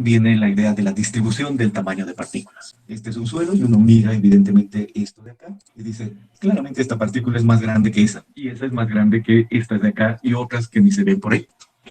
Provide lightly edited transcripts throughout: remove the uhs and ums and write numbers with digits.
viene la idea de la distribución del tamaño de partículas. Este es un suelo y uno mira evidentemente esto de acá y dice, claramente esta partícula es más grande que esa, y esa es más grande que estas de acá y otras que ni se ven por ahí.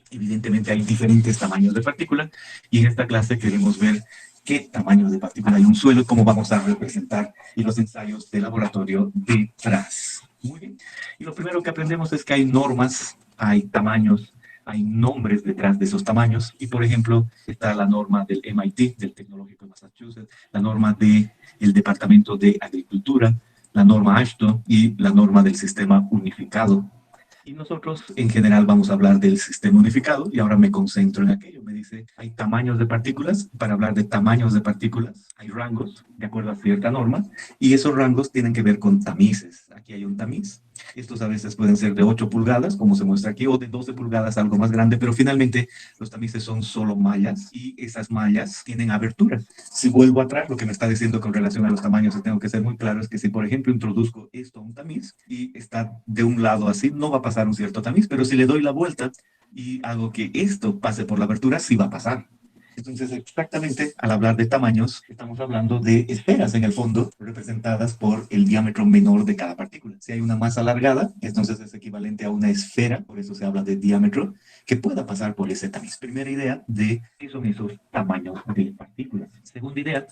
Evidentemente hay diferentes tamaños de partículas y en esta clase queremos ver qué tamaños de partícula hay en un suelo y cómo vamos a representar y los ensayos de laboratorio detrás. Muy bien. Y lo primero que aprendemos es que hay normas, hay tamaños, hay nombres detrás de esos tamaños. Y por ejemplo, está la norma del MIT, del Tecnológico de Massachusetts, la norma del Departamento de Agricultura, la norma AASHTO y la norma del Sistema Unificado. Y nosotros en general vamos a hablar del sistema unificado y ahora me concentro en aquello. Me dice, hay tamaños de partículas. Para hablar de tamaños de partículas, hay rangos de acuerdo a cierta norma y esos rangos tienen que ver con tamices. Aquí hay un tamiz. Estos a veces pueden ser de 8 pulgadas, como se muestra aquí, o de 12 pulgadas, algo más grande, pero finalmente los tamices son solo mallas y esas mallas tienen aberturas. Si vuelvo atrás, lo que me está diciendo con relación a los tamaños, y tengo que ser muy claro, es que si, por ejemplo, introduzco esto a un tamiz y está de un lado así, no va a pasar un cierto tamiz, pero si le doy la vuelta y hago que esto pase por la abertura, sí va a pasar. Entonces, exactamente, al hablar de tamaños, estamos hablando de esferas en el fondo, representadas por el diámetro menor de cada partícula. Si hay una masa alargada, entonces es equivalente a una esfera, por eso se habla de diámetro, que pueda pasar por ese tamiz. Primera idea de qué son esos tamaños de partículas. Segunda idea,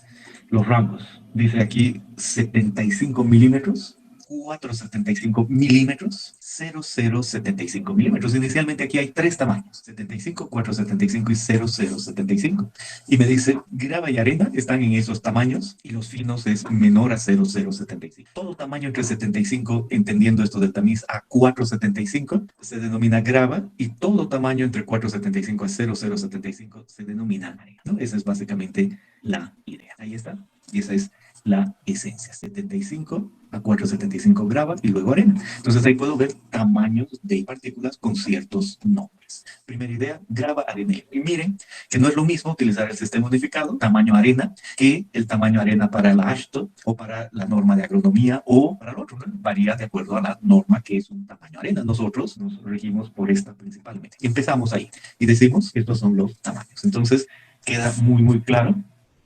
los rangos. Dice aquí 75 milímetros, 475 milímetros, 0075 milímetros. Inicialmente aquí hay tres tamaños, 75, 475 y 0075. Y me dice, grava y arena están en esos tamaños y los finos es menor a 0075. Todo tamaño entre 75, entendiendo esto del tamiz, a 475 se denomina grava y todo tamaño entre 475 a 0075 se denomina arena, ¿no? Esa es básicamente la idea. Ahí está. Y esa es la esencia. 75 a 475 grava y luego arena. Entonces ahí puedo ver tamaños de partículas con ciertos nombres. Primera idea, grava, arena. Y miren que no es lo mismo utilizar el sistema unificado, tamaño arena, que el tamaño arena para el AASHTO o para la norma de agronomía o para el otro, ¿no? Varía de acuerdo a la norma que es un tamaño arena. Nosotros nos regimos por esta principalmente. Empezamos ahí y decimos que estos son los tamaños. Entonces queda muy, muy claro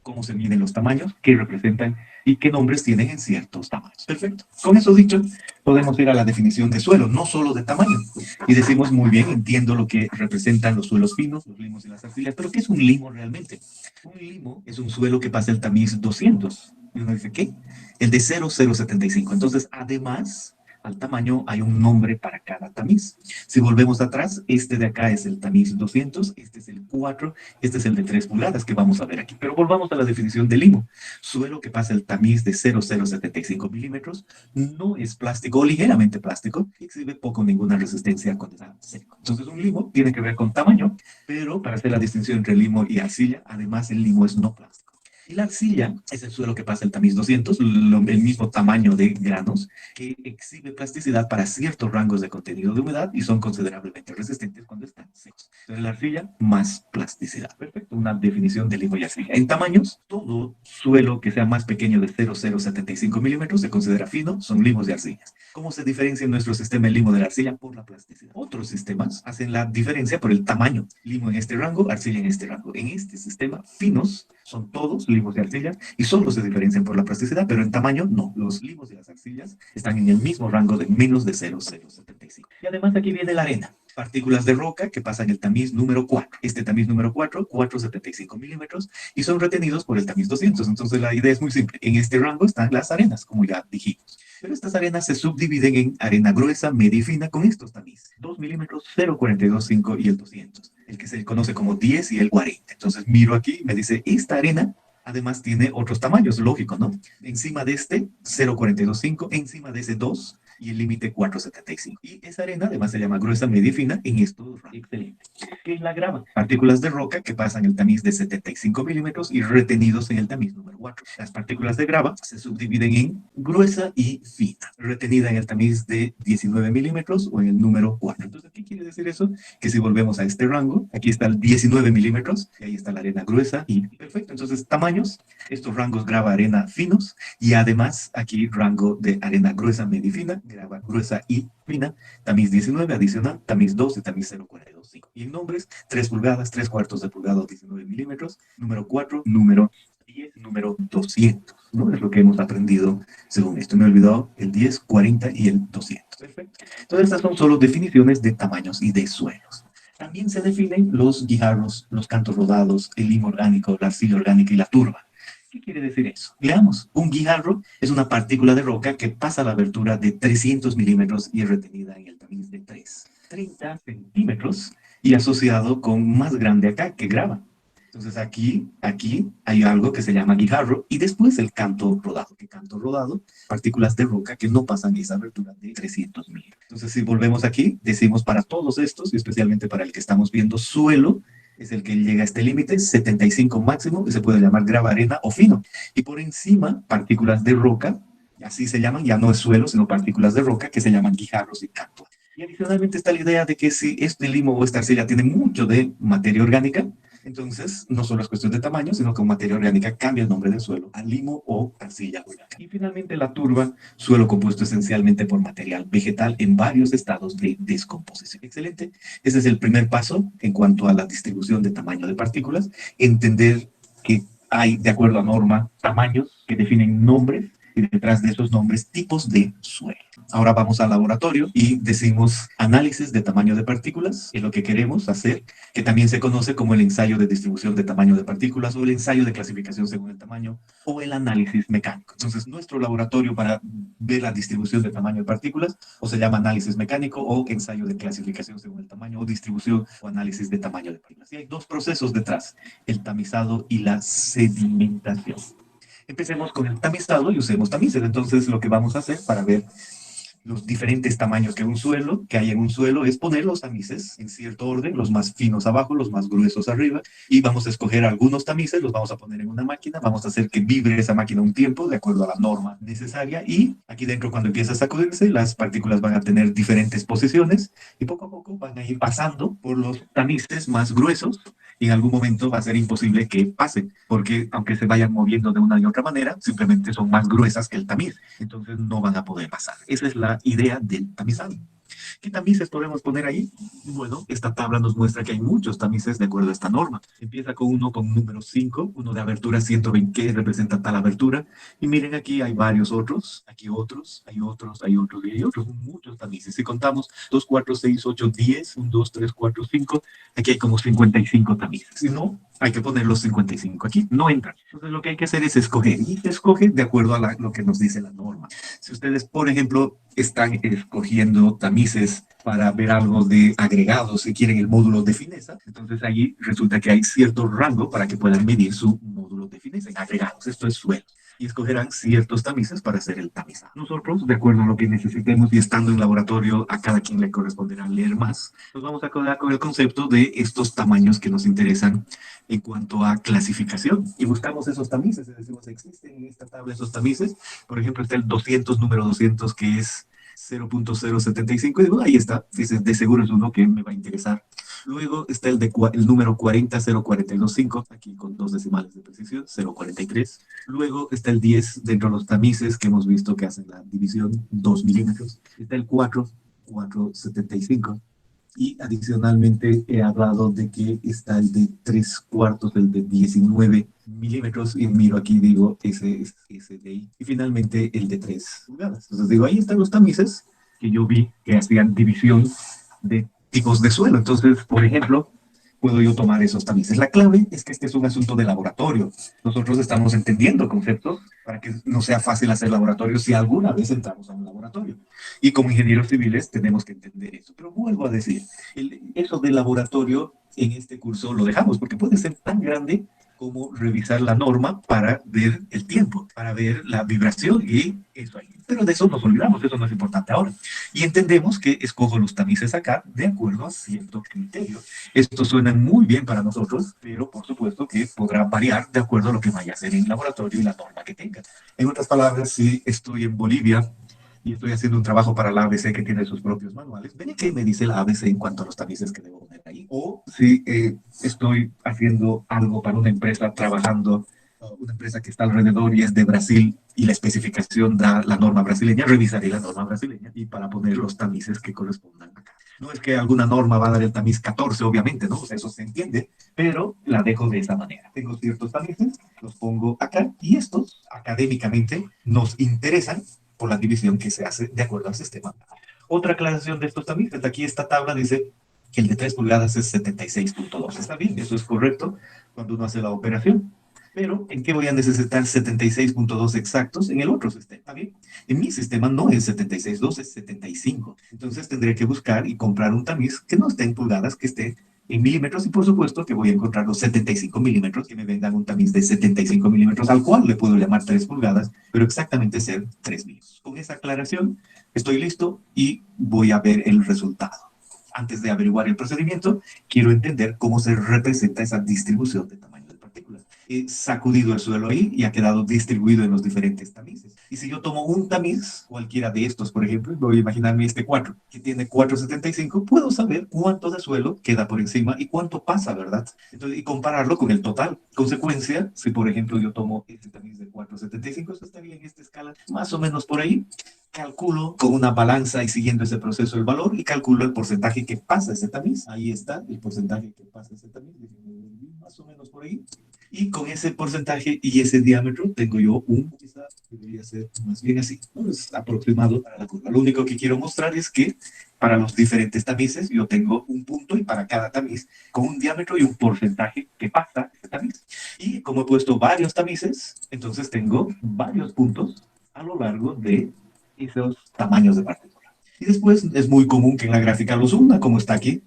cómo se miden los tamaños, qué representan y qué nombres tienen en ciertos tamaños. Perfecto. Con eso dicho, podemos ir a la definición de suelo, no solo de tamaño. Y decimos, muy bien, entiendo lo que representan los suelos finos, los limos y las arcillas, pero ¿qué es un limo realmente? Un limo es un suelo que pasa el tamiz 200. Y uno dice, ¿qué? El de 0075. Entonces, además, al tamaño hay un nombre para cada tamiz. Si volvemos atrás, este de acá es el tamiz 200, este es el 4, este es el de 3 pulgadas que vamos a ver aquí. Pero volvamos a la definición de limo. Suelo que pasa el tamiz de 0075 milímetros, no es plástico o ligeramente plástico, exhibe poco o ninguna resistencia con el seco. Entonces un limo tiene que ver con tamaño, pero para hacer la distinción entre limo y arcilla, además el limo es no plástico. Y la arcilla es el suelo que pasa el tamiz 200, el mismo tamaño de granos, que exhibe plasticidad para ciertos rangos de contenido de humedad y son considerablemente resistentes cuando están secos. Entonces la arcilla, más plasticidad. Perfecto, una definición de limo y arcilla. En tamaños, todo suelo que sea más pequeño de 0,075 milímetros se considera fino, son limos y arcillas. ¿Cómo se diferencia en nuestro sistema el limo de la arcilla? Por la plasticidad. Otros sistemas hacen la diferencia por el tamaño. Limo en este rango, arcilla en este rango. En este sistema, finos son todos limos y arcillas y solo se diferencian por la plasticidad, pero en tamaño no. Los limos y las arcillas están en el mismo rango de menos de 0,075. Y además aquí viene la arena. Partículas de roca que pasan el tamiz número 4. Este tamiz número 4, 475 milímetros, y son retenidos por el tamiz 200. Entonces la idea es muy simple. En este rango están las arenas, como ya dijimos. Pero estas arenas se subdividen en arena gruesa, media y fina con estos tamiz. 2 milímetros, 0,425 y el 200. El que se conoce como 10 y el 40. Entonces miro aquí y me dice, esta arena además tiene otros tamaños, lógico, ¿no? Encima de este, 0,425, encima de ese 2 y el límite 4,75. Y esa arena además se llama gruesa, media y fina en estos rangos. Excelente. ¿Qué es la grava? Partículas de roca que pasan el tamiz de 75 milímetros y retenidos en el tamiz número 4. Las partículas de grava se subdividen en gruesa y fina, retenida en el tamiz de 19 milímetros o en el número 4. Entonces, ¿qué quiere decir eso? Que si volvemos a este rango, aquí está el 19 milímetros y ahí está la arena gruesa y perfecto. Entonces, tamaños, estos rangos grava, arena finos y además aquí rango de arena gruesa, media y fina, grava gruesa y fina, tamiz 19, adicional, tamiz 2 y tamiz 0,425. Y en nombres, 3 pulgadas, 3 cuartos de pulgada o 19 milímetros, número 4, número 10, número 200, ¿no? Es lo que hemos aprendido según esto. Me he olvidado el 10, 40 y el 200. Perfecto. Entonces, estas son solo definiciones de tamaños y de suelos. También se definen los guijarros, los cantos rodados, el limo orgánico, la arcilla orgánica y la turba. ¿Qué quiere decir eso? Veamos, un guijarro es una partícula de roca que pasa la abertura de 300 milímetros y es retenida en el tamiz de 30 centímetros y asociado con más grande acá que grava. Entonces aquí hay algo que se llama guijarro y después el canto rodado. ¿Qué canto rodado? Partículas de roca que no pasan esa abertura de 300 milímetros. Entonces si volvemos aquí, decimos para todos estos y especialmente para el que estamos viendo suelo, es el que llega a este límite, 75 máximo, que se puede llamar grava, arena o fino. Y por encima, partículas de roca, así se llaman, ya no es suelo, sino partículas de roca, que se llaman guijarros y canto. Y adicionalmente está la idea de que si este limo o esta arcilla tiene mucho de materia orgánica, entonces no solo es cuestión de tamaño, sino que con materia orgánica cambia el nombre del suelo a limo o arcilla orgánica. Y finalmente la turba, suelo compuesto esencialmente por material vegetal en varios estados de descomposición. Excelente. Ese es el primer paso en cuanto a la distribución de tamaño de partículas. Entender que hay, de acuerdo a norma, tamaños que definen nombres y detrás de esos nombres tipos de suelo. Ahora vamos al laboratorio y decimos análisis de tamaño de partículas, es lo que queremos hacer, que también se conoce como el ensayo de distribución de tamaño de partículas o el ensayo de clasificación según el tamaño o el análisis mecánico. Entonces, nuestro laboratorio para ver la distribución de tamaño de partículas o se llama análisis mecánico o ensayo de clasificación según el tamaño o distribución o análisis de tamaño de partículas. Y hay dos procesos detrás, el tamizado y la sedimentación. Empecemos con el tamizado y usemos tamices. Entonces, lo que vamos a hacer para ver los diferentes tamaños que hay en un suelo es poner los tamices en cierto orden, los más finos abajo, los más gruesos arriba, y vamos a escoger algunos tamices, los vamos a poner en una máquina, vamos a hacer que vibre esa máquina un tiempo de acuerdo a la norma necesaria, y aquí dentro cuando empieza a sacudirse, las partículas van a tener diferentes posiciones, y poco a poco van a ir pasando por los tamices más gruesos, y en algún momento va a ser imposible que pasen, porque aunque se vayan moviendo de una y otra manera, simplemente son más gruesas que el tamiz, entonces no van a poder pasar. Esa es la idea del tamizado. ¿Qué tamices podemos poner ahí? Bueno, esta tabla nos muestra que hay muchos tamices de acuerdo a esta norma. Empieza con uno con número 5, uno de abertura 120, que representa tal abertura. Y miren aquí hay varios otros, aquí otros, hay otros, hay otros y hay otros. Muchos tamices. Si contamos 2, 4, 6, 8, 10, 1, 2, 3, 4, 5, aquí hay como 55 tamices. Si no, hay que poner los 55 aquí, no entran. Entonces lo que hay que hacer es escoger. Y se escoge de acuerdo a lo que nos dice la norma. Si ustedes, por ejemplo, están escogiendo tamices para ver algo de agregados, si quieren el módulo de fineza, entonces ahí resulta que hay cierto rango para que puedan medir su módulo de fineza en agregados. Esto es suelo. Y escogerán ciertos tamices para hacer el tamizado. Nosotros, de acuerdo a lo que necesitemos y estando en laboratorio, a cada quien le corresponderá leer más, nos vamos a quedar con el concepto de estos tamaños que nos interesan en cuanto a clasificación. Y buscamos esos tamices, es decir, existen en esta tabla esos tamices. Por ejemplo, está el 200, número 200, que es 0.075, y digo, ahí está, dice, de seguro es uno que me va a interesar. Luego está el número 40, 0.425, aquí con 2 decimales de precisión, 0.43. Luego está el 10 dentro de los tamices que hemos visto que hacen la división, 2 milímetros. Está el 4, 4.75. Y adicionalmente he hablado de que está el de 3 cuartos, el de 19 milímetros, y miro aquí, digo, ese es ese de ahí. Y finalmente el de 3 pulgadas. Entonces digo, ahí están los tamices que yo vi que hacían división de tipos de suelo. Entonces, por ejemplo, puedo yo tomar esos tamices. La clave es que este es un asunto de laboratorio. Nosotros estamos entendiendo conceptos para que no sea fácil hacer laboratorio si alguna vez entramos a un laboratorio. Y como ingenieros civiles tenemos que entender eso. Pero vuelvo a decir, eso de laboratorio en este curso lo dejamos porque puede ser tan grande como revisar la norma para ver el tiempo, para ver la vibración y eso ahí. Pero de eso nos olvidamos, eso no es importante ahora. Y entendemos que escojo los tamices acá de acuerdo a cierto criterio. Estos suenan muy bien para nosotros, pero por supuesto que podrá variar de acuerdo a lo que vaya a hacer en el laboratorio y la norma que tenga. En otras palabras, si estoy en Bolivia y estoy haciendo un trabajo para la ABC que tiene sus propios manuales, ven qué me dice la ABC en cuanto a los tamices que debo poner ahí. O si estoy haciendo algo para una empresa trabajando una empresa que está alrededor y es de Brasil y la especificación da la norma brasileña, revisaré la norma brasileña y para poner los tamices que correspondan acá. No es que alguna norma va a dar el tamiz 14, obviamente, ¿no? O sea, eso se entiende, pero la dejo de esta manera. Tengo ciertos tamices, los pongo acá y estos académicamente nos interesan por la división que se hace de acuerdo al sistema. Otra aclaración de estos tamices, aquí esta tabla dice que el de 3 pulgadas es 76.2. Está bien, eso es correcto cuando uno hace la operación. Pero, ¿en qué voy a necesitar 76.2 exactos? En el otro sistema, ¿está bien? En mi sistema no es 76.2, es 75. Entonces tendré que buscar y comprar un tamiz que no esté en pulgadas, que esté en milímetros, y por supuesto que voy a encontrar los 75 milímetros, que me vendan un tamiz de 75 milímetros, al cual le puedo llamar 3 pulgadas, pero exactamente ser 3 milímetros. Con esa aclaración, estoy listo y voy a ver el resultado. Antes de averiguar el procedimiento, quiero entender cómo se representa esa distribución de tamaño de partículas. He sacudido el suelo ahí y ha quedado distribuido en los diferentes tamices. Y si yo tomo un tamiz, cualquiera de estos, por ejemplo, voy a imaginarme este 4, que tiene 4,75, puedo saber cuánto de suelo queda por encima y cuánto pasa, ¿verdad? Entonces, y compararlo con el total. Consecuencia, si por ejemplo yo tomo este tamiz de 4,75, eso estaría en esta escala, más o menos por ahí. Calculo con una balanza y siguiendo ese proceso el valor y calculo el porcentaje que pasa ese tamiz. Ahí está el porcentaje que pasa ese tamiz, más o menos por ahí. Y con ese porcentaje y ese diámetro tengo yo quizá debería ser más bien así, ¿no? Es aproximado para la curva. Lo único que quiero mostrar es que para los diferentes tamices yo tengo un punto y para cada tamiz con un diámetro y un porcentaje que pasa ese tamiz. Y como he puesto varios tamices, entonces tengo varios puntos a lo largo de esos tamaños de partículas. Y después es muy común que en la gráfica los una, como está aquí,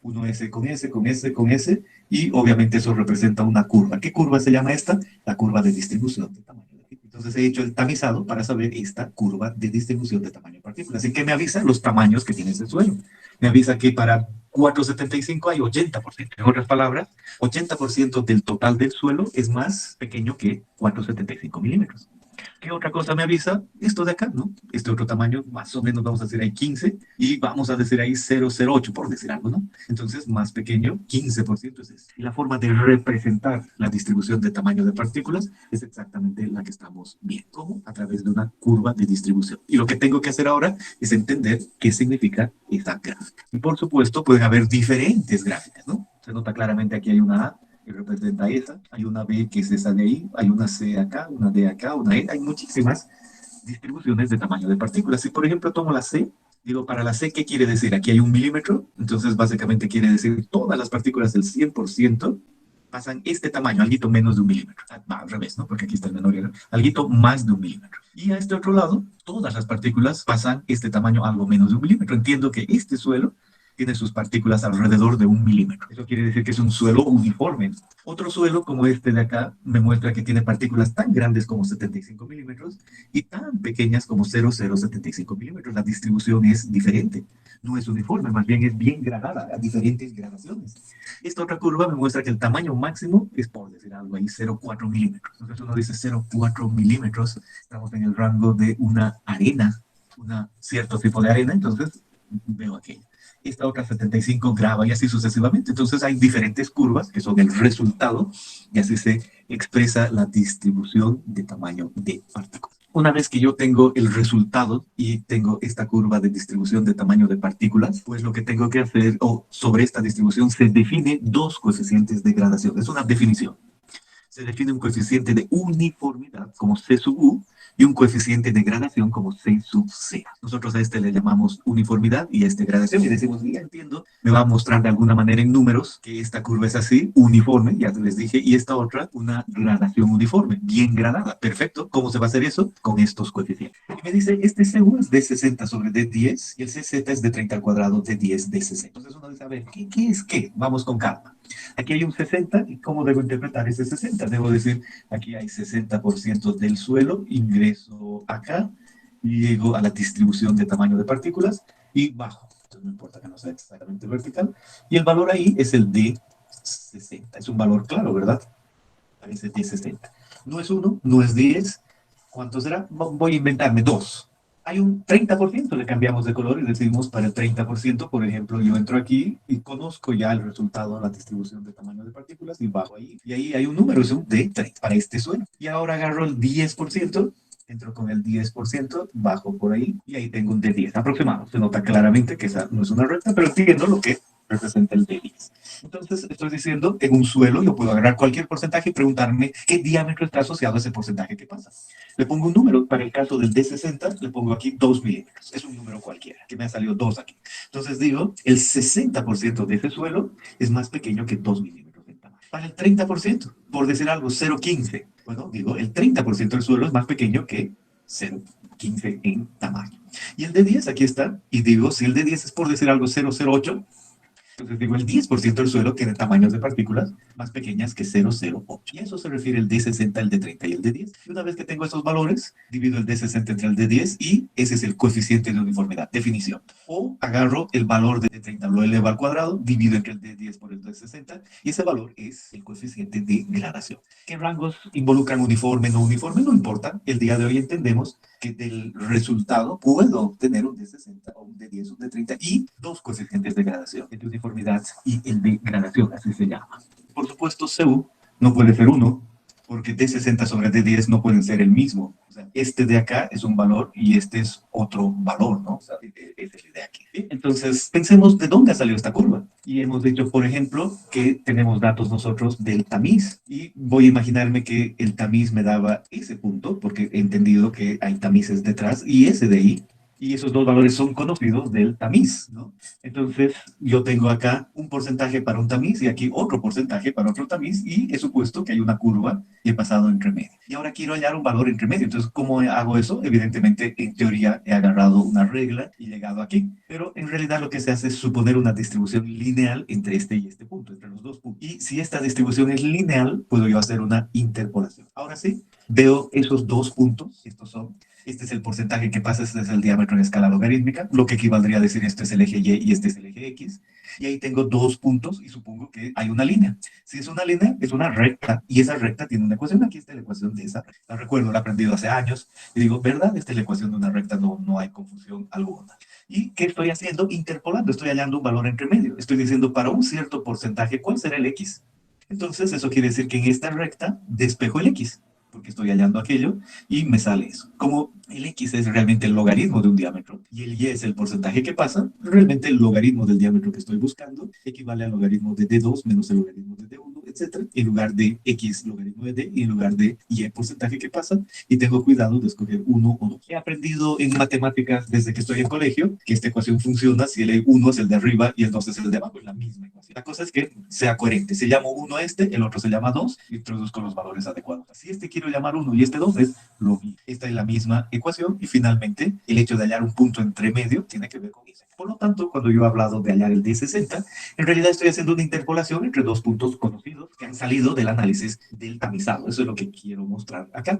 uno S con S, con S, con S, y obviamente eso representa una curva. ¿Qué curva se llama esta? La curva de distribución de tamaño de partículas. Entonces he hecho el tamizado para saber esta curva de distribución de tamaño de partículas. ¿En qué me avisa? Los tamaños que tiene ese suelo. Me avisa que para 4,75 hay 80%. En otras palabras, 80% del total del suelo es más pequeño que 4,75 milímetros. ¿Qué otra cosa me avisa? Esto de acá, ¿no? Este otro tamaño, más o menos vamos a decir ahí 15 y vamos a decir ahí 0,08 por decir algo, ¿no? Entonces, más pequeño, 15% es eso. Y la forma de representar la distribución de tamaño de partículas es exactamente la que estamos viendo. ¿Cómo? A través de una curva de distribución. Y lo que tengo que hacer ahora es entender qué significa esa gráfica. Y por supuesto, pueden haber diferentes gráficas, ¿no? Se nota claramente aquí hay una A que representa esa, hay una B que es esa de ahí, hay una C acá, una D acá, una E, hay muchísimas distribuciones de tamaño de partículas. Si por ejemplo tomo la C, digo, para la C, ¿qué quiere decir? Aquí hay 1 milímetro, entonces básicamente quiere decir todas las partículas del 100% pasan este tamaño, alguito menos de 1 milímetro. Al revés, ¿no? Porque aquí está el menor y el alguito más de 1 milímetro. Y a este otro lado, todas las partículas pasan este tamaño, algo menos de 1 milímetro. Entiendo que este suelo tiene sus partículas alrededor de 1 milímetro. Eso quiere decir que es un suelo uniforme. Otro suelo, como este de acá, me muestra que tiene partículas tan grandes como 75 milímetros y tan pequeñas como 0,075 milímetros. La distribución es diferente. No es uniforme, más bien es bien gradada, a diferentes gradaciones. Esta otra curva me muestra que el tamaño máximo es, por decir algo ahí, 0,4 milímetros. Entonces uno dice 0,4 milímetros, estamos en el rango de una arena, un cierto tipo de arena, entonces veo aquello. Esta otra 75 graba y así sucesivamente. Entonces hay diferentes curvas que son el resultado y así se expresa la distribución de tamaño de partículas. Una vez que yo tengo el resultado y tengo esta curva de distribución de tamaño de partículas, pues lo que tengo que hacer, o sobre esta distribución se define dos coeficientes de gradación. Es una definición. Se define un coeficiente de uniformidad como C sub U y un coeficiente de gradación como C sub C. Nosotros a este le llamamos uniformidad y a este gradación y decimos, ya entiendo, me va a mostrar de alguna manera en números que esta curva es así, uniforme, ya les dije, y esta otra, una gradación uniforme, bien gradada. Perfecto. ¿Cómo se va a hacer eso? Con estos coeficientes. Y me dice, este CU es de 60 sobre D10 y el CZ es de 30 al cuadrado de 10 de 60. Entonces uno dice, a ver, ¿qué es qué? Vamos con calma. Aquí hay un 60, ¿y cómo debo interpretar ese 60? Debo decir, aquí hay 60% del suelo, ingreso acá, llego a la distribución de tamaño de partículas y bajo. Entonces no importa que no sea exactamente vertical. Y el valor ahí es el de 60. Es un valor claro, ¿verdad? Parece de 60. No es 1, no es 10. ¿Cuánto será? Voy a inventarme 2. hay un 30%, le cambiamos de color y decidimos para el 30%, por ejemplo, yo entro aquí y conozco ya el resultado de la distribución de tamaño de partículas y bajo ahí. Y ahí hay un número, es un D30 para este suelo. Y ahora agarro el 10%, entro con el 10%, bajo por ahí y ahí tengo un D10 aproximado. Se nota claramente que esa no es una recta, pero entiendo lo que representa el D10. Entonces, estoy diciendo, en un suelo yo puedo agarrar cualquier porcentaje y preguntarme qué diámetro está asociado a ese porcentaje que pasa. Le pongo un número, para el caso del D60, le pongo aquí 2 milímetros. Es un número cualquiera, que me ha salido 2 aquí. Entonces digo, el 60% de ese suelo es más pequeño que 2 milímetros en tamaño. Para el 30%, por decir algo, 0,15. Bueno, digo, el 30% del suelo es más pequeño que 0,15 en tamaño. Y el D10 aquí está, y digo, si el D10 es por decir algo 0,08, entonces digo, el 10% del suelo tiene tamaños de partículas más pequeñas que 0,08. Y a eso se refiere el D60, el D30 y el D10. Y una vez que tengo esos valores, divido el D60 entre el D10 y ese es el coeficiente de uniformidad, definición. O agarro el valor del D30, lo elevo al cuadrado, divido entre el D10 por el D60 y ese valor es el coeficiente de gradación. ¿Qué rangos involucran uniforme, no uniforme? No importa. El día de hoy entendemos que del resultado puedo obtener un D60 o un D10, un D30 y dos coeficientes de gradación, el de uniformidad y el de gradación, así se llama. Por supuesto, CU no puede ser 1, porque D60 sobre D10 no pueden ser el mismo. O sea, este de acá es un valor y este es otro valor, ¿no? O sea, es el de aquí. ¿Sí? Entonces, pensemos de dónde ha salido esta curva. Y hemos dicho, por ejemplo, que tenemos datos nosotros del tamiz. Y voy a imaginarme que el tamiz me daba ese punto, porque he entendido que hay tamices detrás, y ese de ahí. Y esos dos valores son conocidos del tamiz, ¿no? Entonces, yo tengo acá un porcentaje para un tamiz y aquí otro porcentaje para otro tamiz y he supuesto que hay una curva y he pasado entre medio. Y ahora quiero hallar un valor entre medio. Entonces, ¿cómo hago eso? Evidentemente, en teoría, he agarrado una regla y llegado aquí. Pero en realidad lo que se hace es suponer una distribución lineal entre este y este punto, entre los dos puntos. Y si esta distribución es lineal, puedo yo hacer una interpolación. Ahora sí, veo esos dos puntos, estos son. Este es el porcentaje que pasa, este es el diámetro en escala logarítmica, lo que equivaldría a decir esto es el eje Y y este es el eje X. Y ahí tengo dos puntos y supongo que hay una línea. Si es una línea, es una recta y esa recta tiene una ecuación. Aquí está la ecuación de esa recta. La recuerdo, la he aprendido hace años y digo, ¿verdad? Esta es la ecuación de una recta, no hay confusión alguna. ¿Y qué estoy haciendo? Interpolando, estoy hallando un valor entre medio. Estoy diciendo para un cierto porcentaje, ¿cuál será el X? Entonces, eso quiere decir que en esta recta despejo el X, porque estoy hallando aquello y me sale eso. Como el X es realmente el logaritmo de un diámetro y el Y es el porcentaje que pasa, realmente el logaritmo del diámetro que estoy buscando equivale al logaritmo de D2 menos el logaritmo de D1, etc. En lugar de X logaritmo de D y en lugar de Y porcentaje que pasa, y tengo cuidado de escoger uno o dos. He aprendido en matemáticas desde que estoy en colegio que esta ecuación funciona si el 1 es el de arriba y el 2 es el de abajo, es la misma ecuación. La cosa es que sea coherente. Si llamo 1 a este, el otro se llama 2 y introduzco los valores adecuados. Si este quiero llamar 1 y este 2 es lo mismo. Esta es la misma ecuación y finalmente el hecho de hallar un punto entre medio tiene que ver con eso. Por lo tanto, cuando yo he hablado de hallar el D60, en realidad estoy haciendo una interpolación entre dos puntos conocidos que han salido del análisis del tamizado. Eso es lo que quiero mostrar acá.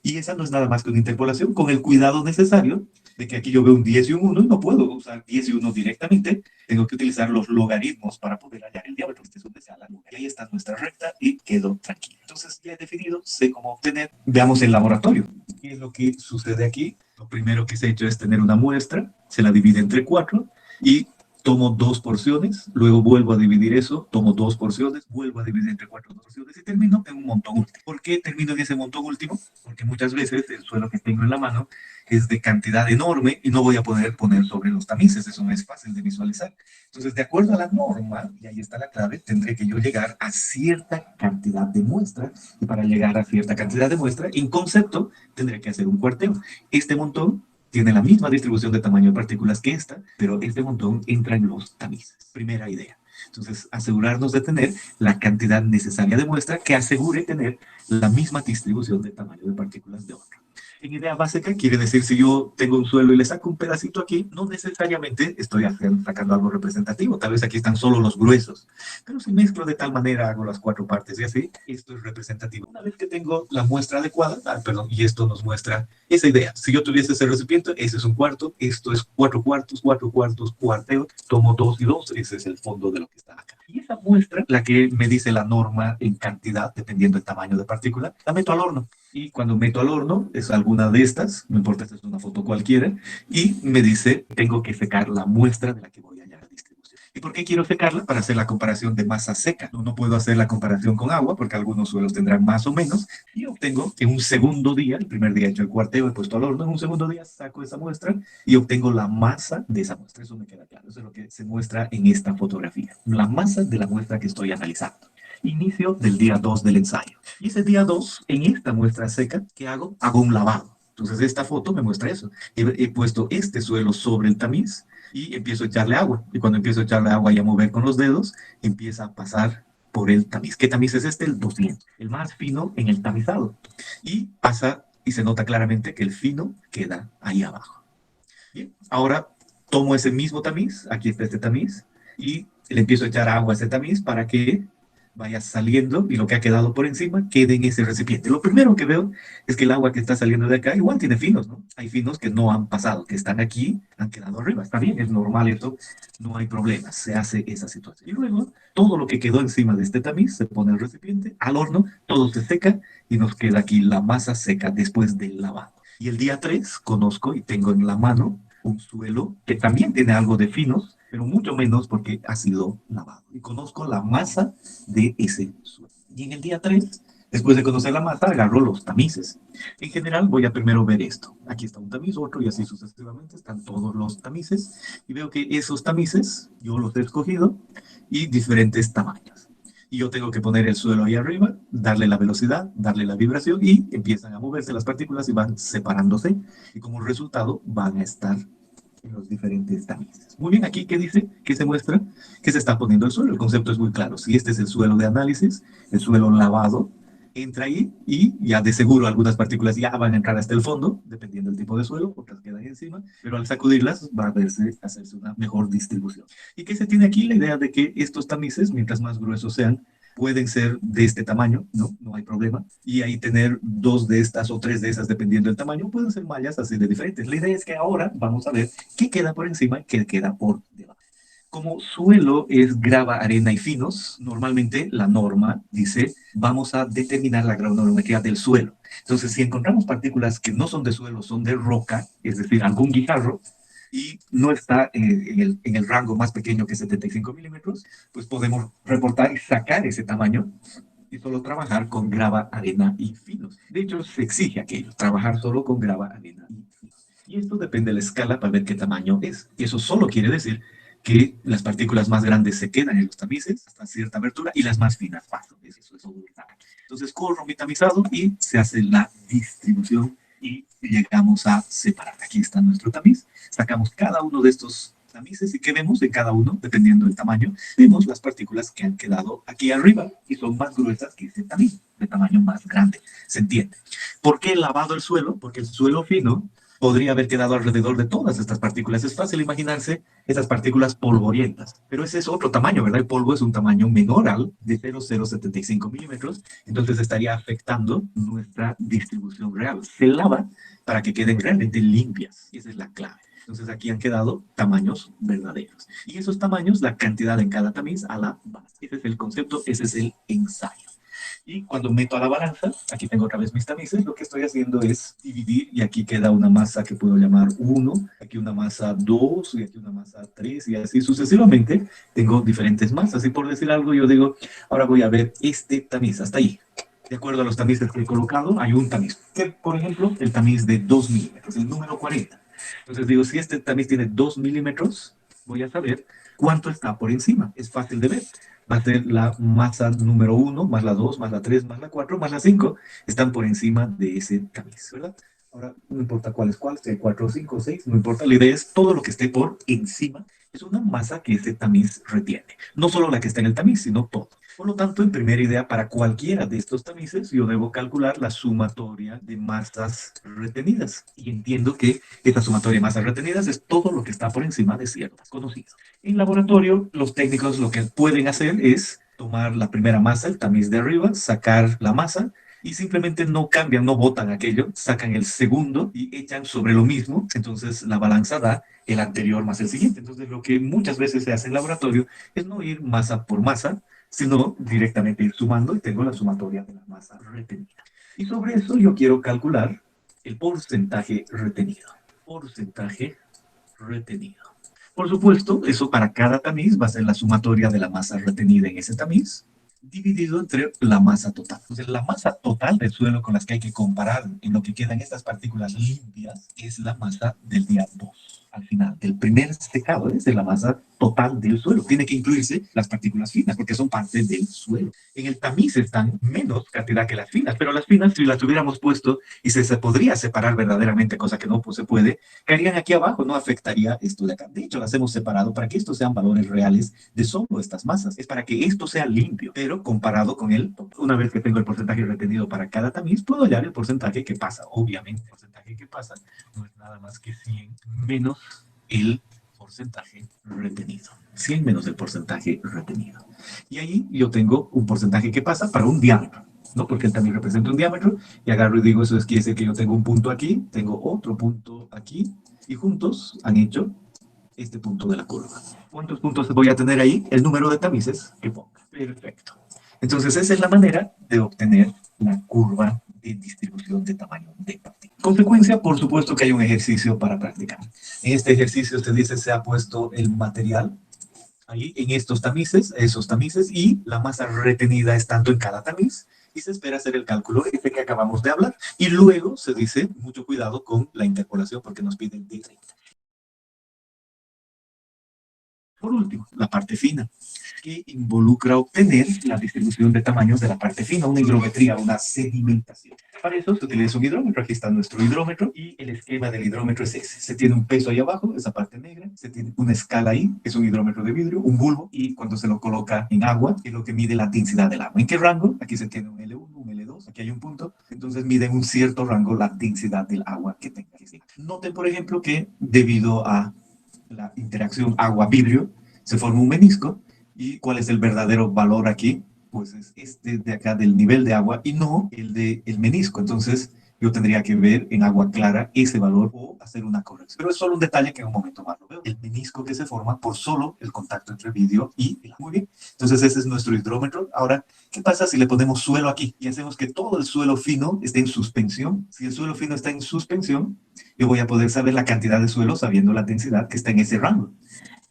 Y esa no es nada más que una interpolación con el cuidado necesario de que aquí yo veo un 10 y un 1 y no puedo usar 10 y 1 directamente. Tengo que utilizar los logaritmos para poder hallar el diámetro. Este es donde se la y ahí está nuestra recta y quedo tranquilo. Entonces ya he definido, sé cómo obtener. Veamos el laboratorio. ¿Qué es lo que sucede aquí? Lo primero que se ha hecho es tener una muestra, se la divide entre 4 y tomo dos porciones, luego vuelvo a dividir eso, tomo dos porciones, vuelvo a dividir entre 4 porciones y termino en un montón último. ¿Por qué termino en ese montón último? Porque muchas veces el suelo que tengo en la mano es de cantidad enorme y no voy a poder poner sobre los tamices, eso no es fácil de visualizar. Entonces, de acuerdo a la norma, y ahí está la clave, tendré que yo llegar a cierta cantidad de muestra, y para llegar a cierta cantidad de muestra, en concepto, tendré que hacer un cuarteo. Este montón tiene la misma distribución de tamaño de partículas que esta, pero este montón entra en los tamices. Primera idea. Entonces, asegurarnos de tener la cantidad necesaria de muestra que asegure tener la misma distribución de tamaño de partículas de otra. En idea básica quiere decir si yo tengo un suelo y le saco un pedacito aquí, no necesariamente estoy sacando algo representativo, tal vez aquí están solo los gruesos, pero si mezclo de tal manera, hago las 4 partes y así, esto es representativo. Una vez que tengo la muestra adecuada, y esto nos muestra esa idea, si yo tuviese ese recipiente, ese es un cuarto, esto es 4 cuartos, 4 cuartos, cuarteo, tomo 2 y 2, ese es el fondo de lo que está acá. Y esa muestra, la que me dice la norma en cantidad, dependiendo del tamaño de partícula, la meto al horno. Y cuando meto al horno, es alguna de estas, no importa, esta es una foto cualquiera, y me dice, tengo que secar la muestra de la que voy a hallar la distribución. ¿Y por qué quiero secarla? Para hacer la comparación de masa seca. No puedo hacer la comparación con agua, porque algunos suelos tendrán más o menos, y obtengo que un segundo día, el primer día he hecho el cuarteo, he puesto al horno, en un segundo día saco esa muestra y obtengo la masa de esa muestra. Eso me queda claro, eso es lo que se muestra en esta fotografía, la masa de la muestra que estoy analizando. Inicio del día 2 del ensayo. Y ese día 2 en esta muestra seca, ¿qué hago? Hago un lavado. Entonces esta foto me muestra eso. He puesto este suelo sobre el tamiz y empiezo a echarle agua. Y cuando empiezo a echarle agua y a mover con los dedos, empieza a pasar por el tamiz. ¿Qué tamiz es este? El 200, el más fino en el tamizado. Y pasa y se nota claramente que el fino queda ahí abajo. Bien, ahora tomo ese mismo tamiz, aquí está este tamiz, y le empiezo a echar agua a ese tamiz para que vaya saliendo y lo que ha quedado por encima quede en ese recipiente. Lo primero que veo es que el agua que está saliendo de acá igual tiene finos, ¿no? Hay finos que no han pasado, que están aquí, han quedado arriba. Está bien, es normal eso, no hay problema, se hace esa situación. Y luego todo lo que quedó encima de este tamiz se pone al recipiente, al horno, todo se seca y nos queda aquí la masa seca después del lavado. Y el día 3 conozco y tengo en la mano un suelo que también tiene algo de finos, pero mucho menos porque ha sido lavado. Y conozco la masa de ese suelo. Y en el día 3, después de conocer la masa, agarro los tamices. En general voy a primero ver esto. Aquí está un tamiz, otro y así sucesivamente. Están todos los tamices. Y veo que esos tamices yo los he escogido y diferentes tamaños. Y yo tengo que poner el suelo ahí arriba, darle la velocidad, darle la vibración y empiezan a moverse las partículas y van separándose. Y como resultado van a estar en los diferentes tamices. Muy bien, aquí, ¿qué dice? ¿Qué se muestra? Que se está poniendo el suelo. El concepto es muy claro. Si este es el suelo de análisis, el suelo lavado, entra ahí y ya de seguro algunas partículas ya van a entrar hasta el fondo, dependiendo del tipo de suelo, otras quedan encima, pero al sacudirlas va a hacerse una mejor distribución. ¿Y qué se tiene aquí? La idea de que estos tamices, mientras más gruesos sean, pueden ser de este tamaño, no hay problema. Y ahí tener dos de estas o tres de esas, dependiendo del tamaño, pueden ser mallas así de diferentes. La idea es que ahora vamos a ver qué queda por encima y qué queda por debajo. Como suelo es grava, arena y finos, normalmente la norma dice vamos a determinar la granulometría del suelo. Entonces, si encontramos partículas que no son de suelo, son de roca, es decir, algún guijarro, y no está en el rango más pequeño que 75 milímetros, pues podemos reportar y sacar ese tamaño y solo trabajar con grava, arena y finos. De hecho, se exige aquello, trabajar solo con grava, arena y finos. Y esto depende de la escala para ver qué tamaño es. Y eso solo quiere decir que las partículas más grandes se quedan en los tamices hasta cierta abertura y las más finas pasan. Eso es todo. Entonces corro mi tamizado y se hace la distribución y llegamos a separar. Aquí está nuestro tamiz. Sacamos cada uno de estos tamices y ¿qué vemos en cada uno? Dependiendo del tamaño, vemos las partículas que han quedado aquí arriba y son más gruesas que ese tamiz, de tamaño más grande. ¿Se entiende? ¿Por qué lavado el suelo? Porque el suelo fino podría haber quedado alrededor de todas estas partículas. Es fácil imaginarse esas partículas polvorientas, pero ese es otro tamaño, ¿verdad? El polvo es un tamaño menor al de 0,075 milímetros, entonces estaría afectando nuestra distribución real. Se lava para que queden realmente limpias, y esa es la clave. Entonces aquí han quedado tamaños verdaderos. Y esos tamaños, la cantidad en cada tamiz a la base. Ese es el concepto, ese es el ensayo. Y cuando meto a la balanza, aquí tengo otra vez mis tamices, lo que estoy haciendo es dividir y aquí queda una masa que puedo llamar 1, aquí una masa 2 y aquí una masa 3 y así sucesivamente tengo diferentes masas. Y por decir algo, yo digo, ahora voy a ver este tamiz, hasta ahí. De acuerdo a los tamices que he colocado, hay un tamiz, que por ejemplo, el tamiz de 2 milímetros, el número 40. Entonces digo, si este tamiz tiene 2 milímetros, voy a saber cuánto está por encima. Es fácil de ver. Va a ser la masa número 1, más la 2, más la 3, más la 4, más la 5. Están por encima de ese tamiz, ¿verdad? Ahora, no importa cuál es cuál, si hay 4, 5, 6, no importa. La idea es todo lo que esté por encima. Es una masa que ese tamiz retiene. No solo la que está en el tamiz, sino todo. Por lo tanto, en primera idea, para cualquiera de estos tamices, yo debo calcular la sumatoria de masas retenidas. Y entiendo que esta sumatoria de masas retenidas es todo lo que está por encima de ciertas conocidas. En laboratorio, los técnicos lo que pueden hacer es tomar la primera masa, el tamiz de arriba, sacar la masa y simplemente no cambian, no botan aquello, sacan el segundo y echan sobre lo mismo. Entonces la balanza da el anterior más el siguiente. Entonces lo que muchas veces se hace en laboratorio es no ir masa por masa, sino directamente ir sumando y tengo la sumatoria de la masa retenida. Y sobre eso yo quiero calcular el porcentaje retenido. Porcentaje retenido. Por supuesto, eso para cada tamiz va a ser la sumatoria de la masa retenida en ese tamiz, dividido entre la masa total. Entonces, la masa total del suelo con las que hay que comparar en lo que quedan estas partículas limpias es la masa del día 2. Al final del primer secado es la masa total del suelo. Tiene que incluirse las partículas finas porque son parte del suelo. En el tamiz están menos cantidad que las finas, pero las finas, si las hubiéramos puesto y se podría separar verdaderamente, cosa que no pues, se puede, caerían aquí abajo, no afectaría esto de acá. De hecho, las hemos separado para que estos sean valores reales de solo estas masas. Es para que esto sea limpio, pero comparado con el, una vez que tengo el porcentaje retenido para cada tamiz, puedo hallar el porcentaje que pasa. Obviamente, el porcentaje que pasa no es nada más que 100 menos el porcentaje retenido. 100 menos el porcentaje retenido. Y ahí yo tengo un porcentaje que pasa para un diámetro, ¿no? Porque él también representa un diámetro, y agarro y digo, eso es quiere decir que yo tengo un punto aquí, tengo otro punto aquí, y juntos han hecho este punto de la curva. ¿Cuántos puntos voy a tener ahí? El número de tamices que ponga. Perfecto. Entonces, esa es la manera de obtener la curva de distribución de tamaño de partícula. Consecuencia, por supuesto que hay un ejercicio para practicar. En este ejercicio, usted dice, se ha puesto el material ahí en estos tamices, esos tamices, y la masa retenida es tanto en cada tamiz, y se espera hacer el cálculo este que acabamos de hablar, y luego se dice, mucho cuidado con la interpolación porque nos piden de 30. Por último, la parte fina, que involucra obtener la distribución de tamaños de la parte fina, una hidrometría, una sedimentación. Para eso se utiliza un hidrómetro, aquí está nuestro hidrómetro, y el esquema del hidrómetro es ese. Se tiene un peso ahí abajo, esa parte negra, se tiene una escala ahí, es un hidrómetro de vidrio, un bulbo, y cuando se lo coloca en agua, es lo que mide la densidad del agua. ¿En qué rango? Aquí se tiene un L1, un L2, aquí hay un punto, entonces mide en un cierto rango la densidad del agua que tenga. Noten, por ejemplo, que debido a la interacción agua-vidrio, se forma un menisco. ¿Y cuál es el verdadero valor aquí? Pues es este de acá del nivel de agua y no el del menisco. Entonces, yo tendría que ver en agua clara ese valor o hacer una corrección. Pero es solo un detalle que en un momento más lo veo. El menisco que se forma por solo el contacto entre vidrio y el agua. Muy bien. Entonces, ese es nuestro hidrómetro. Ahora, ¿qué pasa si le ponemos suelo aquí y hacemos que todo el suelo fino esté en suspensión? Si el suelo fino está en suspensión, yo voy a poder saber la cantidad de suelo sabiendo la densidad que está en ese rango.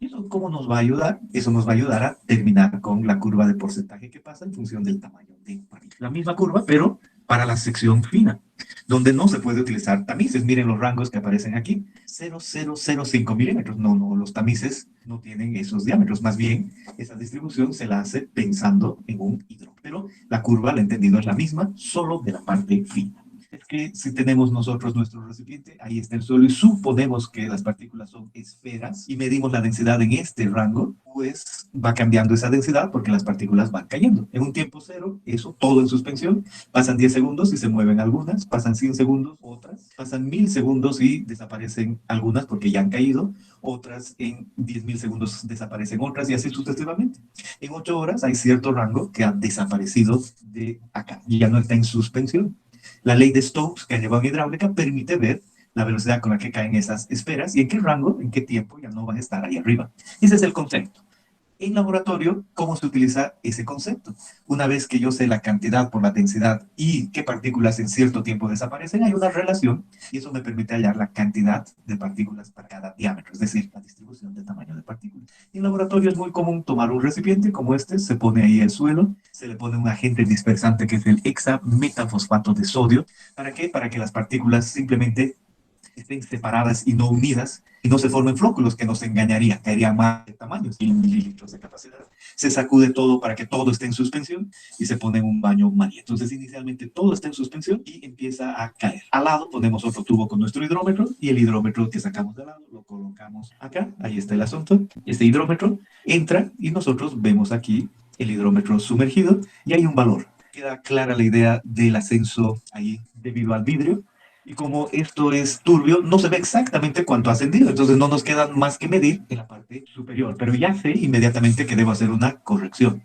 ¿Y eso cómo nos va a ayudar? Eso nos va a ayudar a terminar con la curva de porcentaje que pasa en función del tamaño de partícula. La misma curva, pero para la sección fina, donde no se puede utilizar tamices. Miren los rangos que aparecen aquí, 0,005 milímetros. No, los tamices no tienen esos diámetros. Más bien, esa distribución se la hace pensando en un hidrógeno. Pero la curva, la he entendido, es la misma, solo de la parte fina. Es que si tenemos nosotros nuestro recipiente, ahí está el suelo y suponemos que las partículas son esferas y medimos la densidad en este rango, pues va cambiando esa densidad porque las partículas van cayendo. En un tiempo cero, eso todo en suspensión, pasan 10 segundos y se mueven algunas, pasan 100 segundos otras, pasan 1000 segundos y desaparecen algunas porque ya han caído, otras en 10.000 segundos desaparecen otras y así sucesivamente. En 8 horas hay cierto rango que ha desaparecido de acá y ya no está en suspensión. La ley de Stokes, que ha llevado en hidráulica, permite ver la velocidad con la que caen esas esferas y en qué rango, en qué tiempo ya no van a estar ahí arriba. Ese es el concepto. En laboratorio, ¿cómo se utiliza ese concepto? Una vez que yo sé la cantidad por la densidad y qué partículas en cierto tiempo desaparecen, hay una relación y eso me permite hallar la cantidad de partículas para cada diámetro, es decir, la distribución del tamaño de partículas. En laboratorio es muy común tomar un recipiente como este, se pone ahí el suelo, se le pone un agente dispersante que es el hexametafosfato de sodio. ¿Para qué? Para que las partículas simplemente estén separadas y no unidas y no se formen flóculos que nos engañarían, caerían más de tamaño, 100 mililitros de capacidad. Se sacude todo para que todo esté en suspensión y se pone en un baño María. Entonces inicialmente todo está en suspensión y empieza a caer. Al lado ponemos otro tubo con nuestro hidrómetro y el hidrómetro que sacamos de lado lo colocamos acá, ahí está el asunto. Este hidrómetro entra y nosotros vemos aquí el hidrómetro sumergido y hay un valor. Queda clara la idea del ascenso ahí debido al vidrio. Y como esto es turbio, no se ve exactamente cuánto ha ascendido. Entonces no nos queda más que medir en la parte superior. Pero ya sé inmediatamente que debo hacer una corrección.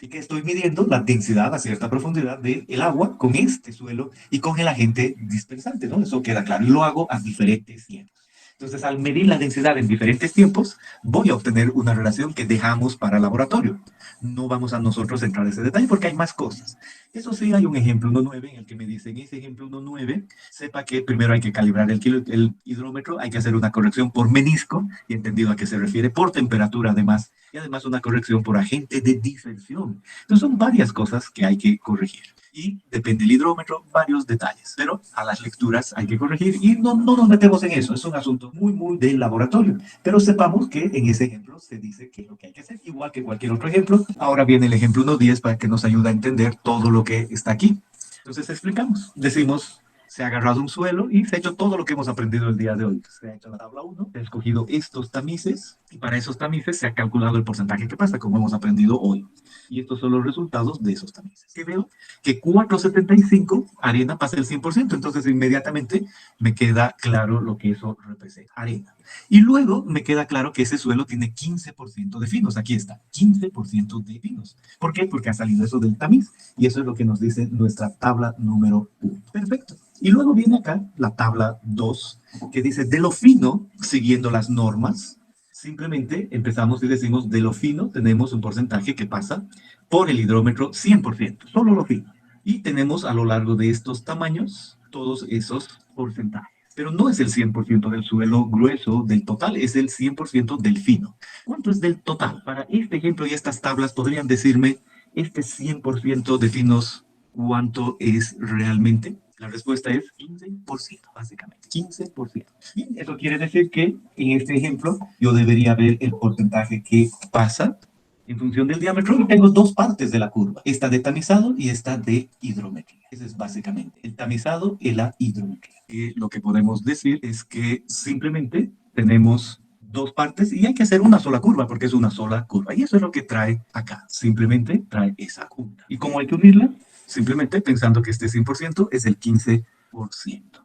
Y que estoy midiendo la densidad a cierta profundidad del agua con este suelo y con el agente dispersante, ¿no? Eso queda claro. Y lo hago a diferentes tiempos. Entonces, al medir la densidad en diferentes tiempos, voy a obtener una relación que dejamos para el laboratorio. No vamos a nosotros entrar en ese detalle porque hay más cosas. Eso sí, hay un ejemplo 1.9 en el que me dicen, ese ejemplo 1.9, sepa que primero hay que calibrar el hidrómetro, hay que hacer una corrección por menisco, y entendido a qué se refiere, por temperatura además, y además una corrección por agente de diserción. Entonces, son varias cosas que hay que corregir. Y depende del hidrómetro, varios detalles. Pero a las lecturas hay que corregir y no nos metemos en eso. Es un asunto muy del laboratorio. Pero sepamos que en ese ejemplo se dice qué es lo que hay que hacer, igual que cualquier otro ejemplo. Ahora viene el ejemplo 1.10 para que nos ayude a entender todo lo que está aquí. Entonces explicamos. Decimos, se ha agarrado un suelo y se ha hecho todo lo que hemos aprendido el día de hoy. Se ha hecho la tabla 1, se ha escogido estos tamices y para esos tamices se ha calculado el porcentaje que pasa, como hemos aprendido hoy. Y estos son los resultados de esos tamices. ¿Qué veo? Que 4.75 arena pasa el 100%, entonces inmediatamente me queda claro lo que eso representa, arena. Y luego me queda claro que ese suelo tiene 15% de finos, aquí está, 15% de finos. ¿Por qué? Porque ha salido eso del tamiz, y eso es lo que nos dice nuestra tabla número 1. Perfecto. Y luego viene acá la tabla 2, que dice de lo fino, siguiendo las normas, simplemente empezamos y decimos de lo fino tenemos un porcentaje que pasa por el hidrómetro 100%, solo lo fino. Y tenemos a lo largo de estos tamaños todos esos porcentajes. Pero no es el 100% del suelo grueso del total, es el 100% del fino. ¿Cuánto es del total? Para este ejemplo y estas tablas podrían decirme este 100% de finos, ¿cuánto es realmente? La respuesta es 15%, básicamente, 15%. Bien, eso quiere decir que en este ejemplo yo debería ver el porcentaje que pasa en función del diámetro y tengo dos partes de la curva, esta de tamizado y esta de hidrometría. Ese es básicamente el tamizado y la hidrometría. Y lo que podemos decir es que simplemente tenemos dos partes y hay que hacer una sola curva porque es una sola curva. Y eso es lo que trae acá. Simplemente trae esa curva. ¿Y cómo hay que unirla? Simplemente pensando que este 100% es el 15%.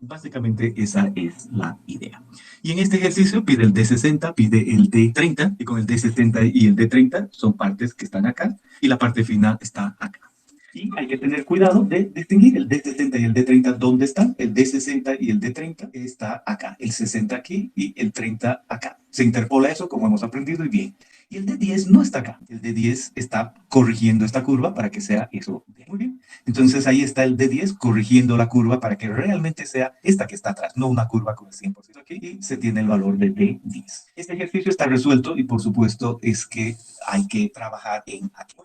Básicamente esa es la idea. Y en este ejercicio pide el D60, pide el D30, y con el D60 y el D30 son partes que están acá, y la parte final está acá. Y hay que tener cuidado de distinguir el D60 y el D30 dónde están. El D60 y el D30 está acá, el 60 aquí y el 30 acá. Se interpola eso como hemos aprendido y bien. Y el D10 no está acá. El D10 está corrigiendo esta curva para que sea eso. Muy bien. Entonces ahí está el D10 corrigiendo la curva para que realmente sea esta que está atrás, no una curva con el 100% aquí. Y se tiene el valor de D10. Este ejercicio está resuelto y por supuesto es que hay que trabajar en aquí.